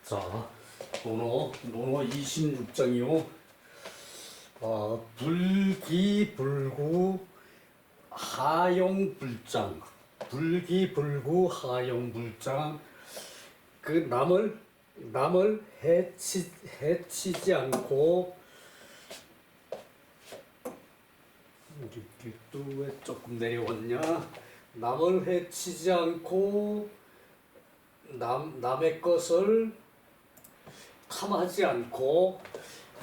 자, 논어 26장이요. 불기불구 하용불장. 불기불구 하용불장. 그 남을 해치지 않고, 이게 또 왜 조금 내려왔냐? 남을 해치지 않고 남의 것을 탐하지 않고,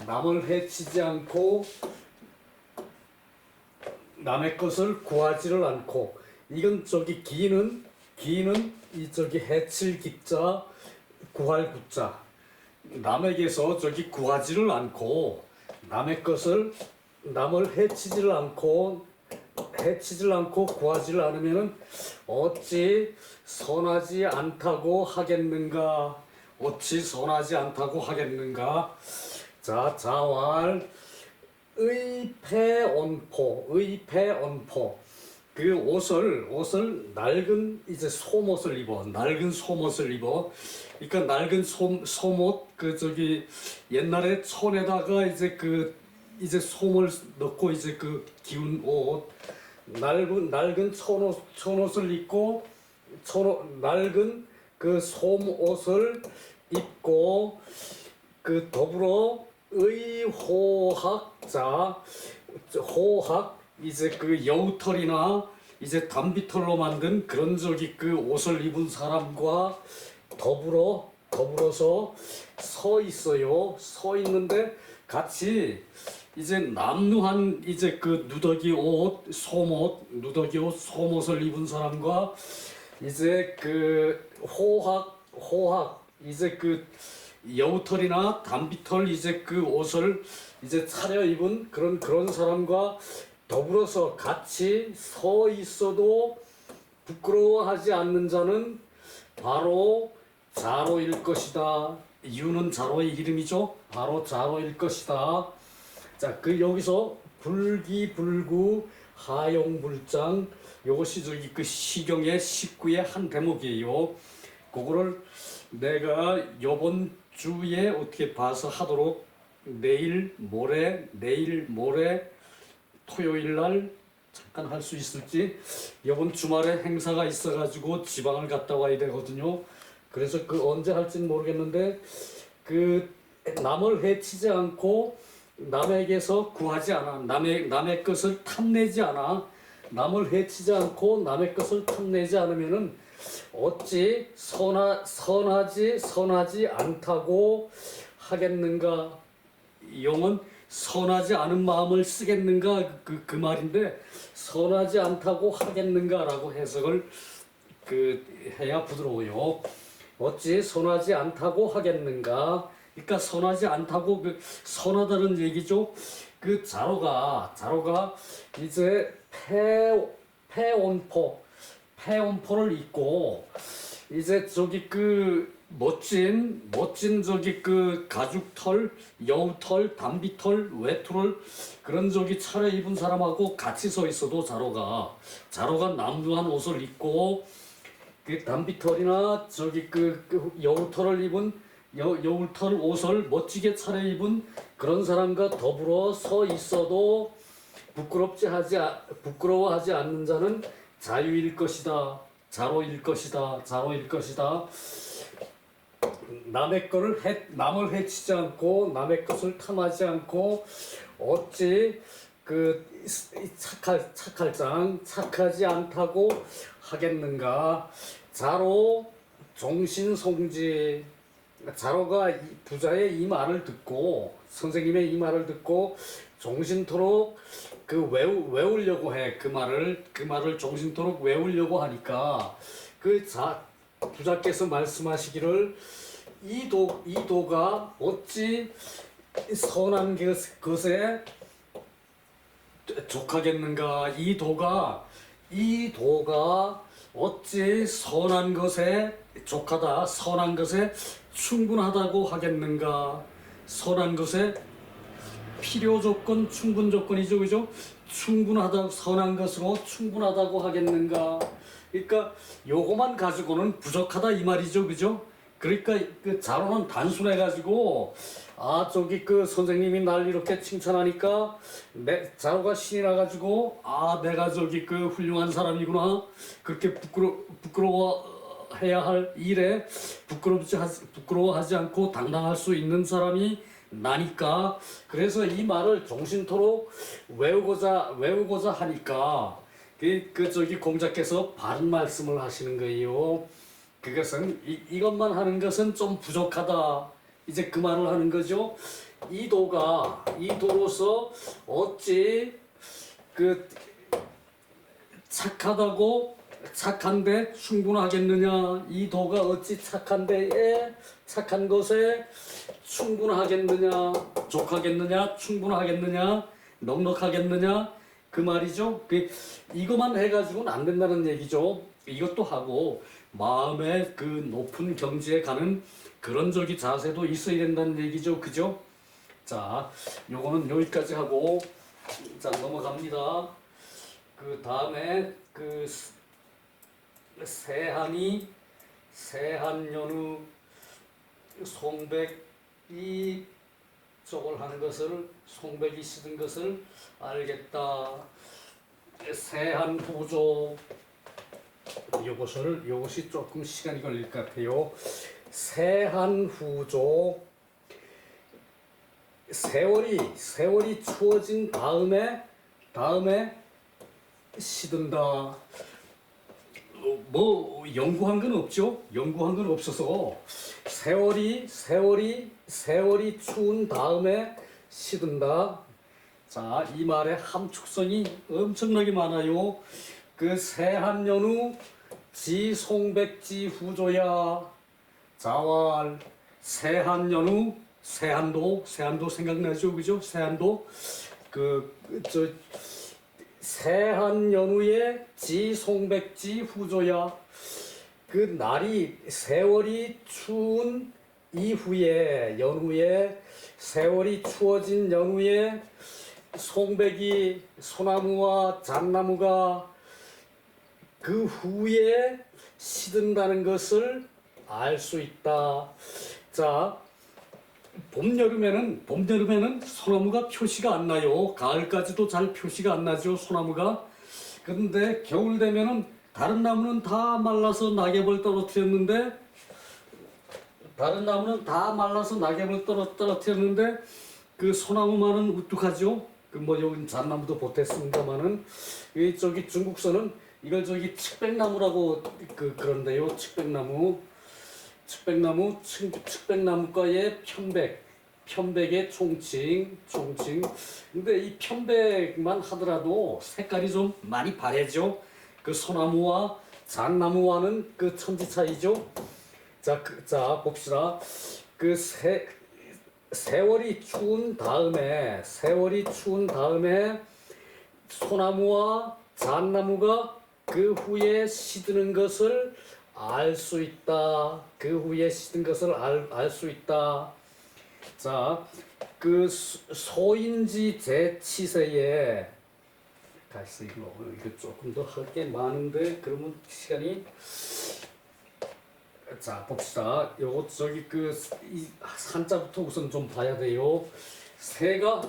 남을 해치지 않고 남의 것을 구하지를 않고. 이건 저기 기는 이 저기 해칠 기자, 구할 구자. 남에게서 저기 구하지를 않고, 남을 해치지를 않고 구하지를 않으면은 어찌 선하지 않다고 하겠는가? 어찌 선하지 않다고 하겠는가? 자, 자왈 의패언포. 그 옷을 낡은 이제 솜옷을 입어. 그러니까 낡은 솜옷, 그 저기 옛날에 촌에다가 이제 솜을 넣고 이제 그 기운 옷, 낡은 촌옷을 입고, 낡은 그 솜옷을 입고, 그 더불어 의호학자, 호학, 이제 그 여우털이나 이제 담비털로 만든 그런 저기 그 옷을 입은 사람과 더불어서 서 있어요. 서 있는데 같이 이제 남루한 이제 그 누더기 옷, 솜옷을 입은 사람과 이제 그 호학, 이제 그 여우털이나 담비털 이제 그 옷을 이제 차려입은 그런 사람과 더불어서 같이 서 있어도 부끄러워하지 않는 자는 바로 자로일 것이다. 유는 자로의 이름이죠. 바로 자로일 것이다. 자, 그 여기서 불기불구 하용불장, 요것이 저기 그 시경의 19의 한 대목이에요. 그거를 내가 요번 주에 어떻게 봐서 하도록, 내일 모레 토요일 날 잠깐 할 수 있을지. 이번 주말에 행사가 있어가지고 지방을 갔다 와야 되거든요. 그래서 그 언제 할지는 모르겠는데, 그 남을 해치지 않고 남에게서 구하지 않아, 남의 것을 탐내지 않아, 남을 해치지 않고 남의 것을 탐내지 않으면은 어찌 선하지 않다고 하겠는가? 영은 선하지 않은 마음을 쓰겠는가, 그 말인데, 선하지 않다고 하겠는가라고 해석을 해야 부드러워요. 어찌 선하지 않다고 하겠는가? 그러니까 선하지 않다고, 선하다는 얘기죠. 그 자로가 이제 폐온포를 입고, 이제 저기 그 멋진 저기 그 가죽털, 여우털, 담비털, 외투를 그런 저기 차려입은 사람하고 같이 서 있어도 자로가 남루한 옷을 입고, 그 담비털이나 저기 그 여우털을 입은 여우털 옷을 멋지게 차려입은 그런 사람과 더불어 서 있어도 부끄러워하지 않는 자는 자유일 것이다. 자로일 것이다. 남을 해치지 않고 남의 것을 탐하지 않고 어찌 그 착하지 않다고 하겠는가? 자로 종신송지. 자로가 부자의 이 말을 듣고, 선생님의 이 말을 듣고 종신토록 외우려고 해. 그 말을 종신토록 외우려고 하니까, 부자께서 말씀하시기를, 이 도가 어찌 선한 것에 족하겠는가? 이 도가 어찌 선한 것에 족하다, 선한 것에 충분하다고 하겠는가? 선한 것에 필요 조건, 충분 조건이죠, 그죠? 충분하다, 선한 것으로 충분하다고 하겠는가? 그러니까 요거만 가지고는 부족하다 이 말이죠, 그죠? 그러니까 그 자로는 단순해가지고 아 저기 그 선생님이 날 이렇게 칭찬하니까 내 자로가 신이 나가지고 아 내가 저기 그 훌륭한 사람이구나 그렇게 부끄러워해야 할 일에 부끄러워하지 않고 당당할 수 있는 사람이 나니까 그래서 이 말을 정신토록 외우고자 하니까 그 저기 공자께서 바른 말씀을 하시는 거예요. 그것은 이것만 하는 것은 좀 부족하다. 이제 그 말을 하는 거죠. 이 도로서 어찌 그 착한데 충분하겠느냐? 이 도가 어찌 착한 것에 충분하겠느냐? 족하겠느냐? 충분하겠느냐? 넉넉하겠느냐? 그 말이죠. 이것만 해가지고는 안 된다는 얘기죠. 이것도 하고 마음의 그 높은 경지에 가는 그런 저기 자세도 있어야 된다는 얘기죠. 그죠? 자, 요거는 여기까지 하고 자 넘어갑니다. 그 다음에 그 세한연우 송백이 저걸 하는 것을 송백이 시든 것을 알겠다. 세한후조 요것이 조금 시간이 걸릴 것 같아요. 세한후조 세월이 추워진 다음에 시든다. 뭐 연구한 건 없죠. 연구한 건 없어서 세월이 추운 다음에 시든다. 자, 이 말의 함축성이 엄청나게 많아요. 그 세한연우 지송백지 후조야 자왈 세한연우 세한도 생각나죠, 그죠? 세한도 저 세한연우의 지송백지 후조야 그 날이 세월이 추운 이후에 연후에 세월이 추워진 연후에 송백이 소나무와 잣나무가 그 후에 시든다는 것을 알 수 있다. 자, 봄 여름에는 소나무가 표시가 안 나요. 가을까지도 잘 표시가 안 나죠, 소나무가. 근데 겨울 되면은 다른 나무는 다 말라서 낙엽을 떨어뜨렸는데 그 소나무만은 우뚝하죠. 그 뭐 여기 잣나무도 보탰습니다만은 저기 중국서는 이걸 저기 측백나무라고 그런데요. 측백나무과의 편백의 총칭. 근데 이 편백만 하더라도 색깔이 좀 많이 바래죠. 그 소나무와 잣나무와는 그 천지 차이죠. 자 봅시다. 그 세월이 추운 다음에 소나무와 잣나무가 그 후에 시드는 것을 알 수 있다. 자, 그 소인지 제치세에 가서 이거 조금 더 할 게 많은데 그러면 시간이 자 봅시다. 요거 저기 이 한자부터 우선 좀 봐야 돼요. 새가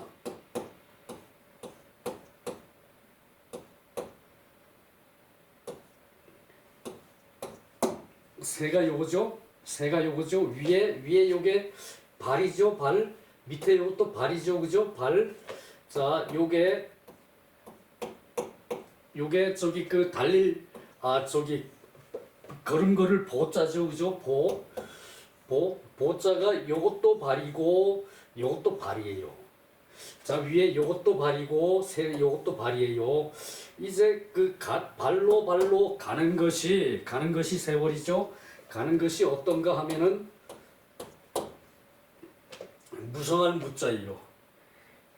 요거죠. 위에 요게 발이죠. 발 밑에 요것도 발이죠. 그죠? 발. 자, 요게 저기 저기 걸음걸을 보자죠. 그죠? 보자가 요것도 발이고 요것도 발이에요. 자, 위에 요것도 발이고 요것도 발이에요. 이제 발로 가는 것이 세월이죠. 가는 것이 어떤가 하면은 무성한 무자예요.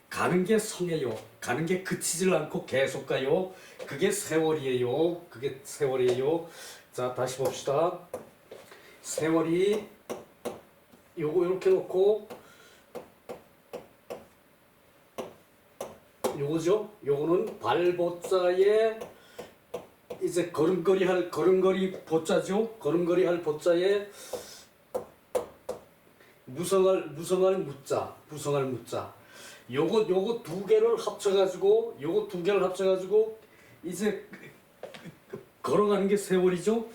가는 게 성해요. 가는 게 그치질 않고 계속 가요. 그게 세월이에요. 자, 다시 봅시다. 세월이 요거 이렇게 놓고 요거죠. 요거는 발보자에 이제 걸음걸이 보자죠. 걸음걸이 할 보자에 무성할 무자, 무성할 무자. 요거 두 개를 합쳐가지고 이제 걸어가는 게 세월이죠.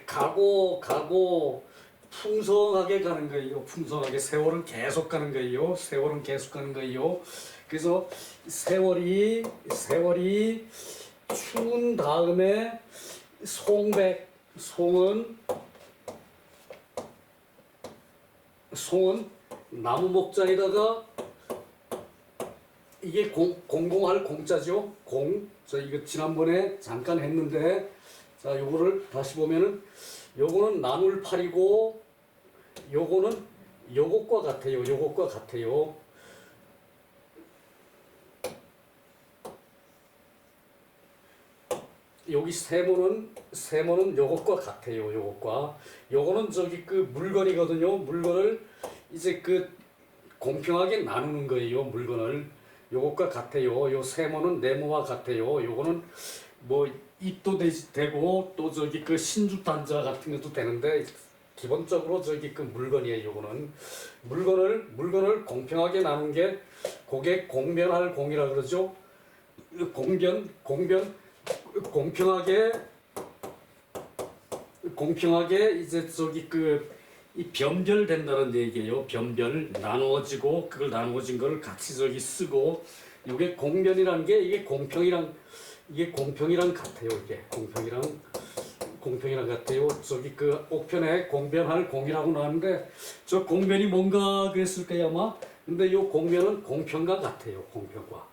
가고 풍성하게 가는 거예요. 풍성하게 세월은 계속 가는 거예요. 세월은 계속 가는 거예요. 그래서 세월이 추운 다음에 송은 나무 목자에다가 이게 공공할 공자죠. 저 이거 지난번에 잠깐 했는데, 자 요거를 다시 보면은 요거는 나눌팔이고 요거는 요것과 같아요. 여기 세모는 요것과 같아요. 요거는 저기 그 물건이거든요. 물건을 이제 그 공평하게 나누는 거예요. 물건을 요것과 같아요. 요 세모는 네모와 같아요. 요거는 뭐 입도 되고 또 저기 그 신주 단자 같은 것도 되는데 기본적으로 저기 그 물건이에요. 요거는 물건을 공평하게 나눈 게 그게 공변할 공이라 그러죠. 공평하게 이제 저기 이 변별된다는 얘기예요. 변별 나누어지고 그걸 나누어진 걸 같이 저기 쓰고 이게 공변이라는 게 이게 공평이랑 같아요. 이게 공평이랑 같아요. 저기 그 옥편에 공변할 공이라고 나왔는데 저 공변이 뭔가 그랬을까요 아마. 근데 요 공변은 공평과 같아요. 공평과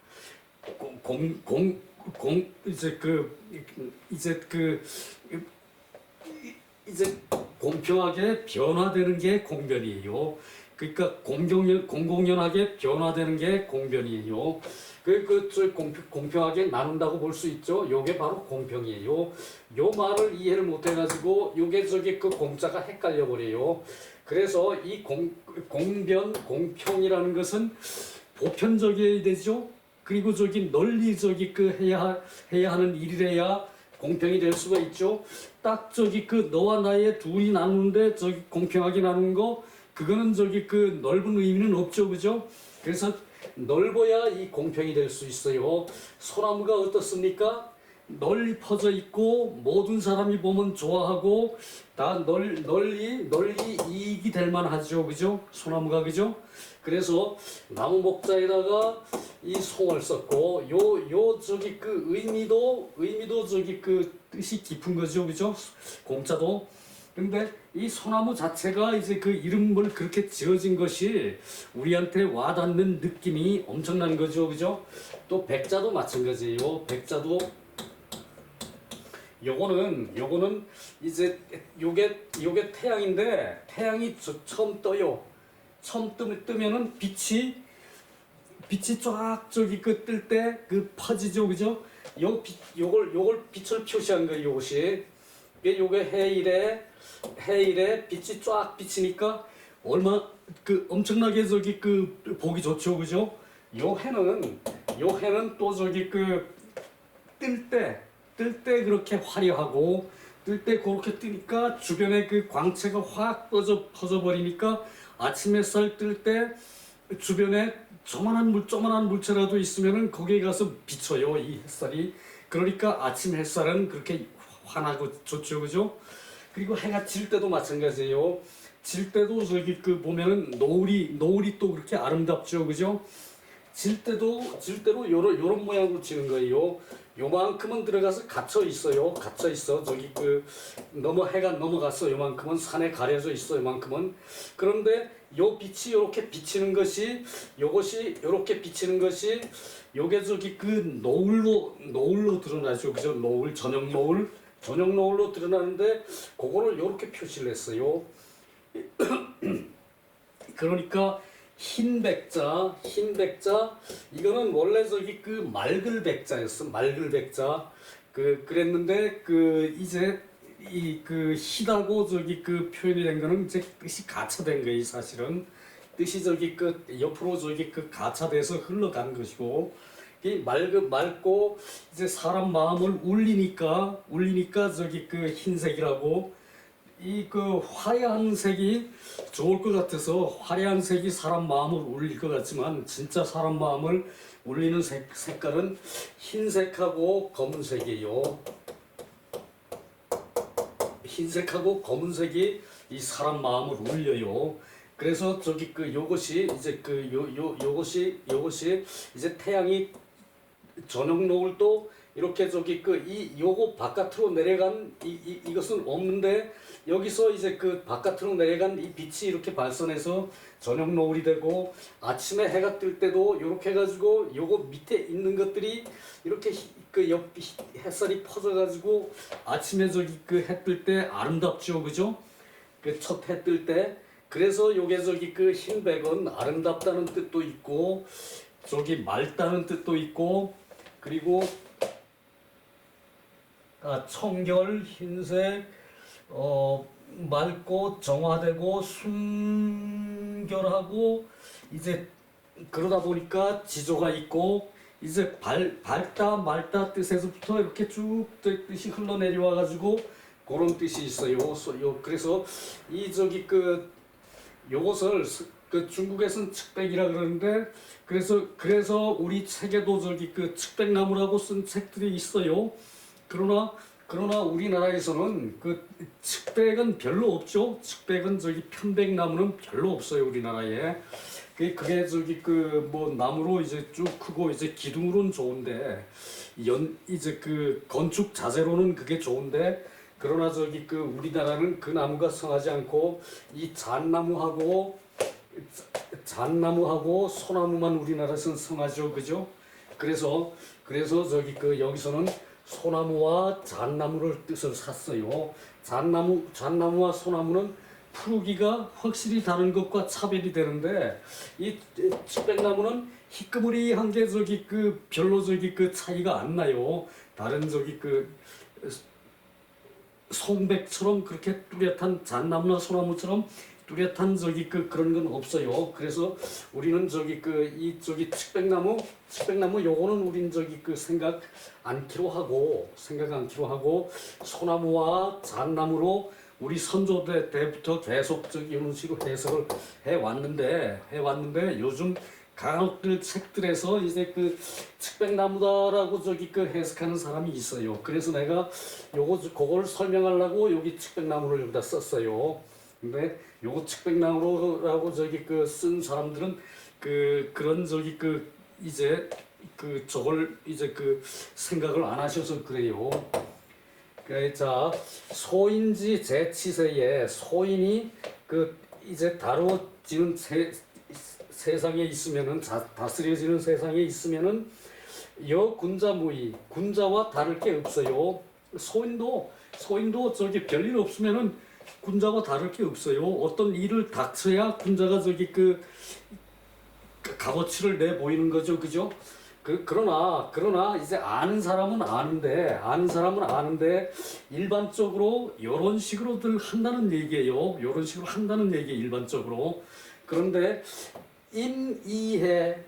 이제 공평하게 변화되는 게 공변이에요. 그러니까 공공연하게 변화되는 게 공변이에요. 공평하게 나눈다고 볼 수 있죠. 요게 바로 공평이에요. 요 말을 이해를 못 해가지고 요게 저기 그 공자가 헷갈려 버려요. 그래서 이 공평이라는 것은 보편적이어야 되죠. 그리고 저기 널리 저기 그 해야 하는 일이래야 공평이 될 수가 있죠. 딱 저기 그 너와 나의 둘이 나누는데 저기 공평하게 나누는 거 그거는 저기 그 넓은 의미는 없죠, 그죠? 그래서 넓어야 이 공평이 될 수 있어요. 소나무가 어떻습니까? 널리 퍼져 있고 모든 사람이 보면 좋아하고 다 널리 이익이 될 만하죠, 그죠? 소나무가 그죠? 그래서 나무 목자에다가 이 송을 썼고 요 저기 그 의미도 저기 그 뜻이 깊은 거죠, 그죠? 공자도. 근데 이 소나무 자체가 이제 그 이름을 그렇게 지어진 것이 우리한테 와닿는 느낌이 엄청난 거죠, 그죠? 또 백자도 마찬가지예요. 백자도 요거는 이제 요게 태양인데 태양이 처음 떠요. 처음 뜨면은 빛이 쫙 저기 그 뜰 때 그 퍼지죠, 그죠? 요걸 빛을 표시한 거예요, 요것이. 요게 해일에 빛이 쫙 비치니까 얼마 그 엄청나게 저기 그 보기 좋죠, 그죠? 요 해는 또 저기 그 뜰 때 그렇게 화려하고 뜰 때 그렇게 뜨니까 주변에 그 광채가 확 퍼져 버리니까 아침 햇살 뜰 때 주변에 조그만한 물체라도 있으면은 거기에 가서 비쳐요, 이 햇살이. 그러니까 아침 햇살은 그렇게 환하고 좋죠, 그죠? 그리고 해가 질 때도 마찬가지예요. 질 때도 저기 그 보면은 노을이 또 그렇게 아름답죠, 그죠? 질 때도 요런 모양으로 지는 거예요. 요만큼은 들어가서 갇혀 있어요. 저기 그 해가 넘어갔어. 요만큼은 산에 가려져 있어. 요만큼은. 그런데 요 빛이 요렇게 비치는 것이 요렇게 비치는 것이 요게 저기 그 노을로 드러나죠. 그죠? 저녁 노을로 드러나는데 그거를 요렇게 표시를 했어요. 그러니까 흰 백자 이거는 원래 저기 그 맑을 백자였어. 맑을 백자. 그랬는데 이제 이 희다고 저기 그 표현이 된 거는 이제 뜻이 가차된 거예요, 사실은. 뜻이 저기 그 옆으로 저기 그 가차돼서 흘러간 것이고, 이 맑고 이제 사람 마음을 울리니까 저기 그 흰색이라고 이 그 화려한 색이 좋을 것 같아서 화려한 색이 사람 마음을 울릴 것 같지만 진짜 사람 마음을 울리는 색깔은 흰색하고 검은색이에요. 흰색하고 검은색이 이 사람 마음을 울려요. 그래서 저기 그 요것이 이제 그 요것이 이제 태양이 저녁 노을 또 이렇게 저기 그 요거 바깥으로 내려간 이것은 없는데 여기서 이제 그 바깥으로 내려간 이 빛이 이렇게 발선해서 저녁 노을이 되고 아침에 해가 뜰 때도 이렇게 해가지고 요거 밑에 있는 것들이 이렇게 그 옆 햇살이 퍼져가지고 아침에 저기 그 해 뜰 때 아름답죠, 그죠? 그 첫 해 뜰 때. 그래서 요게 저기 그 흰백은 아름답다는 뜻도 있고 저기 맑다는 뜻도 있고 그리고 청결, 흰색, 맑고 정화되고 순결하고 이제 그러다 보니까 지조가 있고 이제 밝다 말다 뜻에서부터 이렇게 쭉 뜻이 흘러내려와 가지고 그런 뜻이 있어요. 그래서 이 저기 그 요것을 그 중국에서는 측백이라 그러는데 그래서 우리 책에도 저기 그 측백나무라고 쓴 책들이 있어요. 그러나 우리나라에서는 그 측백은 별로 없죠. 측백은 저기 편백나무는 별로 없어요, 우리나라에. 그게 저기 그 뭐 나무로 이제 쭉 크고 이제 기둥으로는 좋은데 이제 그 건축 자재로는 그게 좋은데 그러나 저기 그 우리나라는 그 나무가 성하지 않고 이 잣나무하고 소나무만 우리나라에서는 성하죠, 그죠? 그래서 저기 그 여기서는 소나무와 잣나무를 뜻을 샀어요. 잣나무와 소나무는 푸르기가 확실히 다른 것과 차별이 되는데 이 측백나무는 희끄무리한 게 저기 그 별로 저기 그 차이가 안 나요. 다른 저기 그 송백처럼 그렇게 뚜렷한 잣나무나 소나무처럼 뚜렷한 저기 그 그런 건 없어요. 그래서 우리는 저기 그 이 저기 측백나무 요거는 우린 저기 그 생각 않기로 하고 소나무와 잣나무로 우리 선조들 때부터 계속 저기 이런 식으로 해석을 해왔는데 요즘 간혹들 책들에서 이제 그 측백나무다라고 저기 그 해석하는 사람이 있어요. 그래서 내가 그걸 설명하려고 여기 측백나무를 여기다 썼어요. 근데 요거 측백나무라고 저기 그 쓴 사람들은 그런 저기 그 이제 그 저걸 이제 그 생각을 안 하셔서 그래요. 자, 소인지 제치세에 소인이 그 이제 다뤄지는 세상에 있으면은 다스려지는 세상에 있으면은 군자무의 군자와 다를 게 없어요. 소인도 저기 별일 없으면은 군자와 다를 게 없어요. 어떤 일을 닥쳐야 군자가 저기 그 값어치를 내 보이는 거죠, 그죠? 그러나 이제 아는 사람은 아는데 일반적으로 이런 식으로들 한다는 얘기예요. 이런 식으로 한다는 얘기 일반적으로. 그런데 임이해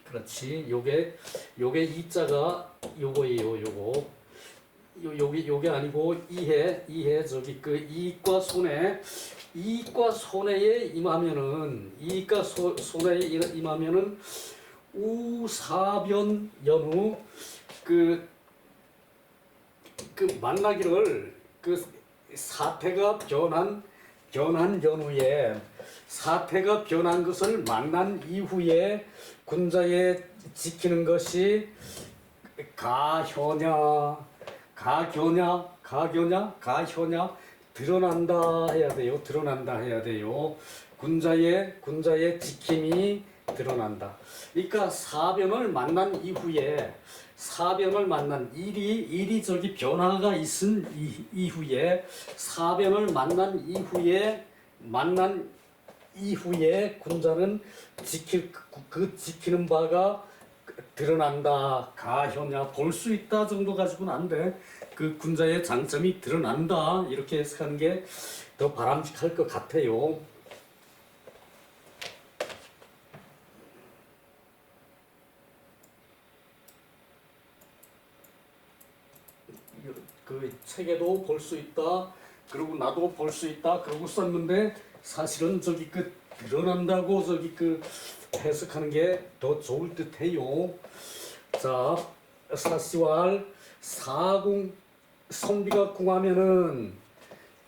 그렇지. 요게 이자가 요거예요. 요게 아니고 이해 저기 그 이익과 손해에 임하면은 우사변 연후 그 만나기를 그 사태가 변한 연후에 사태가 변한 것을 만난 이후에 군자에 지키는 것이 가효냐 드러난다 해야 돼요. 군자의 지킴이 드러난다. 그러니까 사변을 만난 일이 저기 변화가 있은 이후에 사변을 만난 이후에 군자는 지키는 바가 드러난다. 가효냐 볼 수 있다 정도 가지고는 안 돼. 그 군자의 장점이 드러난다 이렇게 해석하는 게 더 바람직할 것 같아요. 그 책에도 볼 수 있다. 그리고 나도 볼 수 있다. 그러고 썼는데 사실은 저기 그 드러난다고 저기 그 해석하는 게 더 좋을 듯해요. 자, 사시왈 사궁 선비가 궁하면은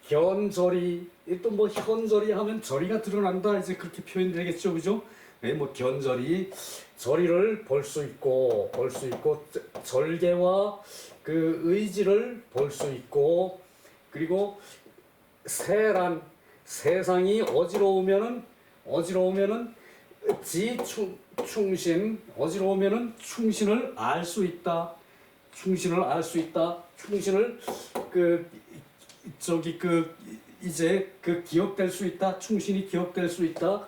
견저리 또 뭐 현저리 하면 저리가 드러난다 이제 그렇게 표현되겠죠, 그죠? 네, 뭐 견저리 저리를 볼 수 있고 절개와 그 의지를 볼 수 있고 그리고 세란 세상이 어지러우면은 충신 어지러우면은 충신을 알 수 있다. 충신을 그 저기 그 이제 그 기억될 수 있다. 충신이 기억될 수 있다.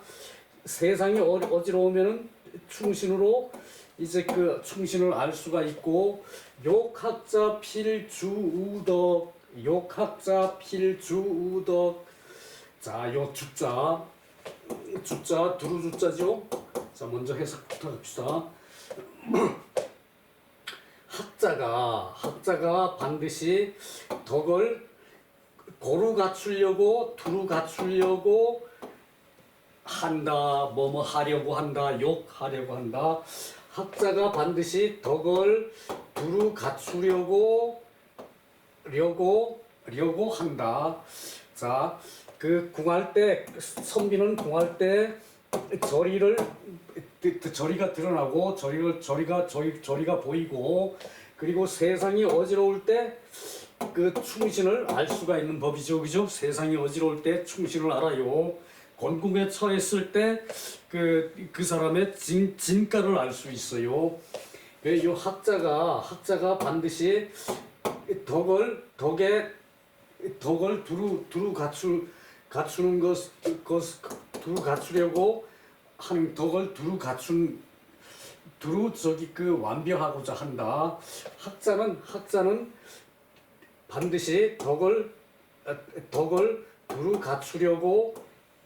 세상이 어지러우면은 충신으로 이제 그 충신을 알 수가 있고 욕학자 필주우덕 자, 요 주자 두루주자죠. 자, 먼저 해석부터 합시다. 학자가 반드시 덕을 고루 갖추려고 두루 갖추려고 한다. 뭐뭐 하려고 한다. 욕하려고 한다. 학자가 반드시 덕을 두루 갖추려고 한다. 자, 그 궁할 때 선비는 궁할 때 저리가 드러나고 저리가 보이고 그리고 세상이 어지러울 때 그 충신을 알 수가 있는 법이죠, 그죠? 세상이 어지러울 때 충신을 알아요. 곤궁에 처했을 때 그 사람의 진가를 알 수 있어요. 이 학자가 반드시 덕을 두루 갖추는 두루 갖추려고 하는 덕을 두루 저기 그 완비하고자 한다. 학자는 반드시 덕을 두루 갖추려고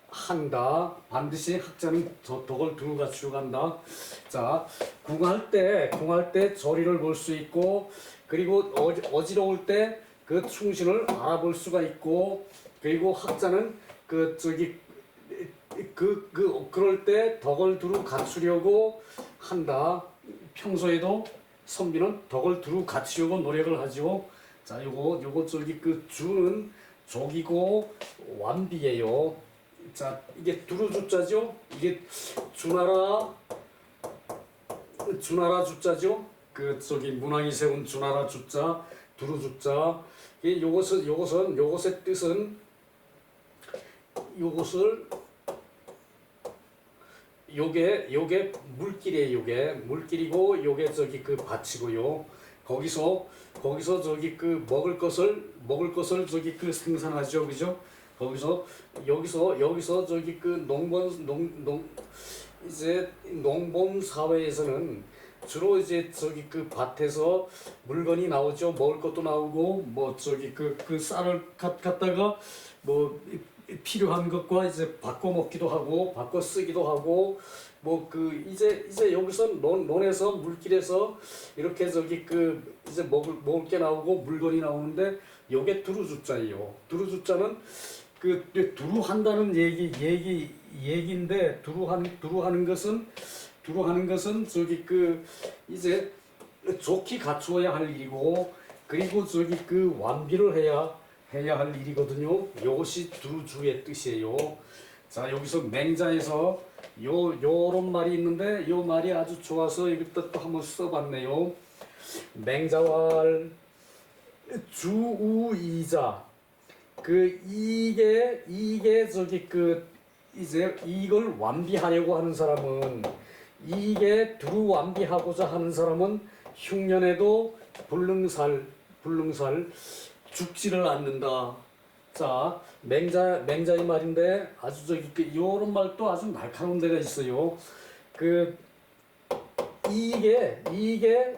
한다. 반드시 학자는 덕을 두루 갖추려고 한다. 자, 궁할 때 저리를 볼 수 있고 그리고 어지러울 때 그 충신을 알아볼 수가 있고 그리고 학자는 그 저기 그럴 때 덕을 두루 갖추려고 한다. 평소에도 선비는 덕을 두루 갖추려고 노력을 하죠. 자, 요거 저기 그 주는 족이고 완비예요. 자, 이게 두루주자죠. 이게 주나라 주자죠. 그 저기 문왕이 세운 주나라 주자, 두루주자. 요것의 뜻은 요게 물길이에요. 요게 물길이고 요게 저기 그 밭이고요. 거기서 저기 그 먹을 것을 저기 그 생산하죠, 그죠? 여기서 저기 그 농범 사회에서는 주로 이제 저기 그 밭에서 물건이 나오죠. 먹을 것도 나오고 뭐 저기 그 쌀을 갖다가 뭐 필요한 것과 이제 바꿔 먹기도 하고 바꿔 쓰기도 하고 뭐 그 이제 여기서 논에서 물길에서 이렇게 저기 그 이제 먹을 게 나오고 물건이 나오는데 요게 두루주자예요. 두루주자는 그 두루한다는 얘기인데 두루하는 것은 저기 그 이제 좋게 갖추어야 할 일이고 그리고 저기 그 완비를 해야 할 일이거든요. 이것이 두루주의 뜻이에요. 자, 여기서 맹자에서 요런 말이 있는데 요 말이 아주 좋아서 이것도 또 한번 써봤네요. 맹자왈 주우이자 그 이게 저기 그 이제 이걸 완비하려고 하는 사람은 이게 두루 완비하고자 하는 사람은 흉년에도 불능살 죽지를 않는다. 자, 맹자의 말인데 아주 저기 요런 말도 아주 날카로운 데가 있어요. 그 이게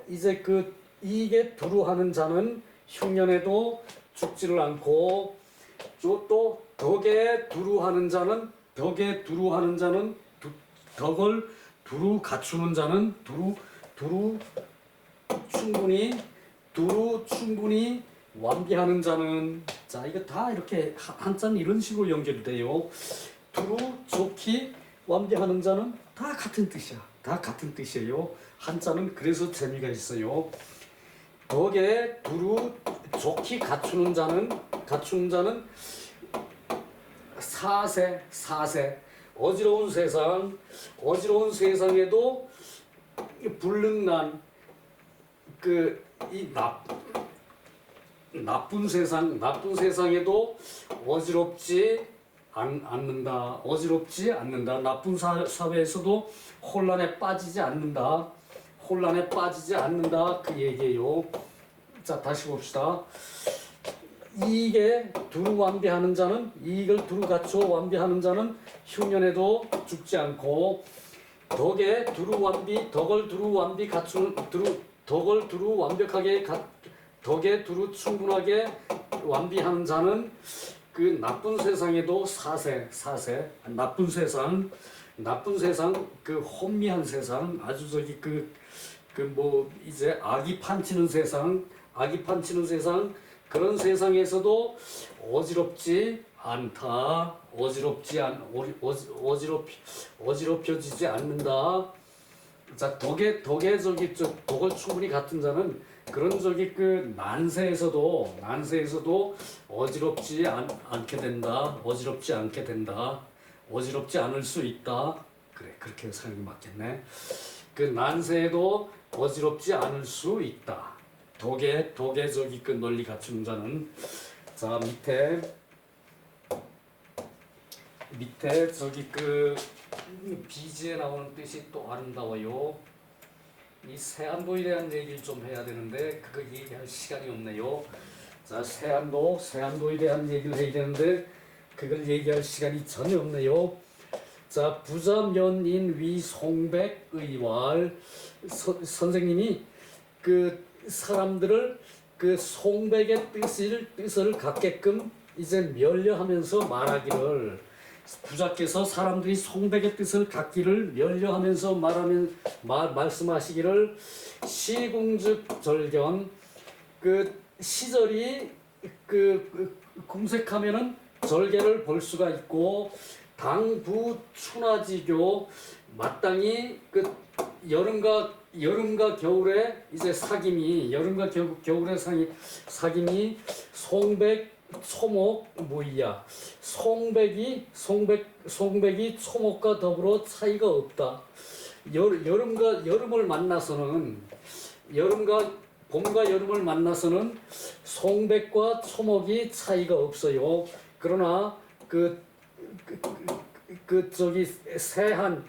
이제 그 이게 두루하는 자는 흉년에도 죽지를 않고 또 덕에 두루하는 자는 덕을 두루 갖추는 자는 두루 충분히 완비하는 자는, 자 이거 다 이렇게 한자는 이런 식으로 연결이 돼요. 두루 좋기 완비하는 자는 다 같은 뜻이야. 다 같은 뜻이에요. 한자는 그래서 재미가 있어요. 덕에 두루 좋기 갖추는 자는 사세 어지러운 세상에도 불능난 이 나쁜 세상에도 어지럽지 않는다. 나쁜 사회에서도 혼란에 빠지지 않는다. 그 얘기예요. 자, 다시 봅시다. 이게 두루 완비하는 자는, 이익을 두루 갖추어 완비하는 자는 흉년에도 죽지 않고, 덕을 두루 충분하게 완비하는 자는 그 나쁜 세상에도 나쁜 세상 그 혼미한 세상, 아주 저기 이제 악이 판치는 세상 그런 세상에서도 어지럽혀지지 않는다. 자, 덕을 충분히 갖춘 자는 그런 난세에서도 어지럽지 않게 된다. 어지럽지 않을 수 있다. 그래, 그렇게 생각이 맞겠네. 그 난세에도 어지럽지 않을 수 있다. 덕에 논리 갖춘 자는. 자, 밑에 비지에 나오는 뜻이 또 아름다워요. 이 세안도에 대한 얘기를 좀 해야 되는데 그거 얘기할 시간이 없네요. 자, 세안도에 대한 얘기를 해야 되는데 그걸 얘기할 시간이 전혀 없네요. 자, 부자면인 위송백의왈. 선생님이 사람들을 송백의 뜻을 갖게끔 이제 멸려하면서 말하기를, 부자께서 사람들이 송백의 뜻을 갖기를 멸려하면서 말씀하시기를, 시궁즉 절견, 시절이 궁색하면은 절개를 볼 수가 있고, 당부 춘화지교, 마땅히 여름과 겨울에 이제 겨울에 사김이 송백 초목 무이야. 송백이 초목과 더불어 차이가 없다. 봄과 여름을 만나서는 송백과 초목이 차이가 없어요. 그러나 새한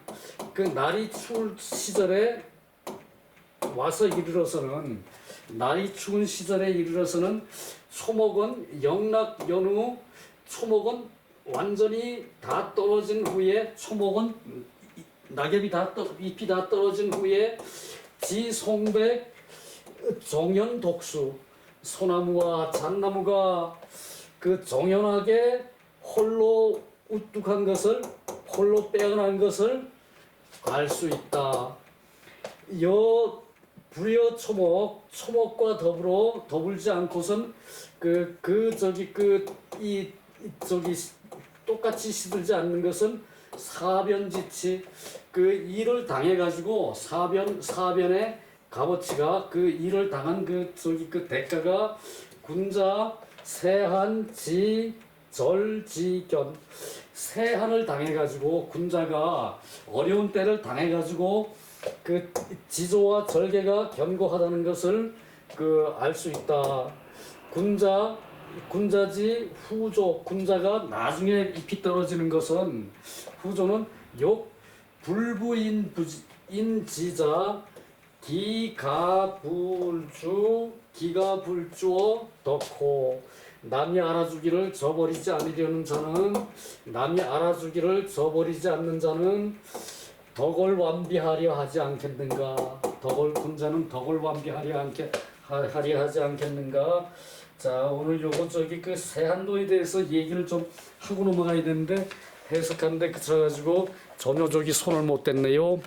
날이 추울 시절에 와서 이르러서는, 날이 추운 시절에 이르러서는 초목은 영락연후, 초목은 완전히 다 떨어진 후에, 초목은 잎이 다 떨어진 후에 지송백 종연독수, 소나무와 잣나무가 종연하게 홀로 우뚝한 것을, 홀로 빼어난 것을 알 수 있다. 불여 초목과 더불지 않고선 똑같이 시들지 않는 것은 사변지치, 일을 당해가지고 사변의 값어치가, 일을 당한 대가가 군자 세한지 절지견, 세한을 당해가지고, 군자가 어려운 때를 당해가지고 지조와 절개가 견고하다는 것을 알 수 있다. 군자지 후조, 군자가 나중에 잎이 떨어지는 것은, 후조는 욕 불부인지자 기가불주어 덕호, 남이 알아주기를 저버리지 않는 자는 덕을 완비하려 하지 않겠는가. 군자는 덕을 완비하려 하지 않겠는가. 자, 오늘 요거 세한도에 대해서 얘기를 좀 하고 넘어가야 되는데 해석하는데 그쳐가지고 전혀 손을 못 댔네요.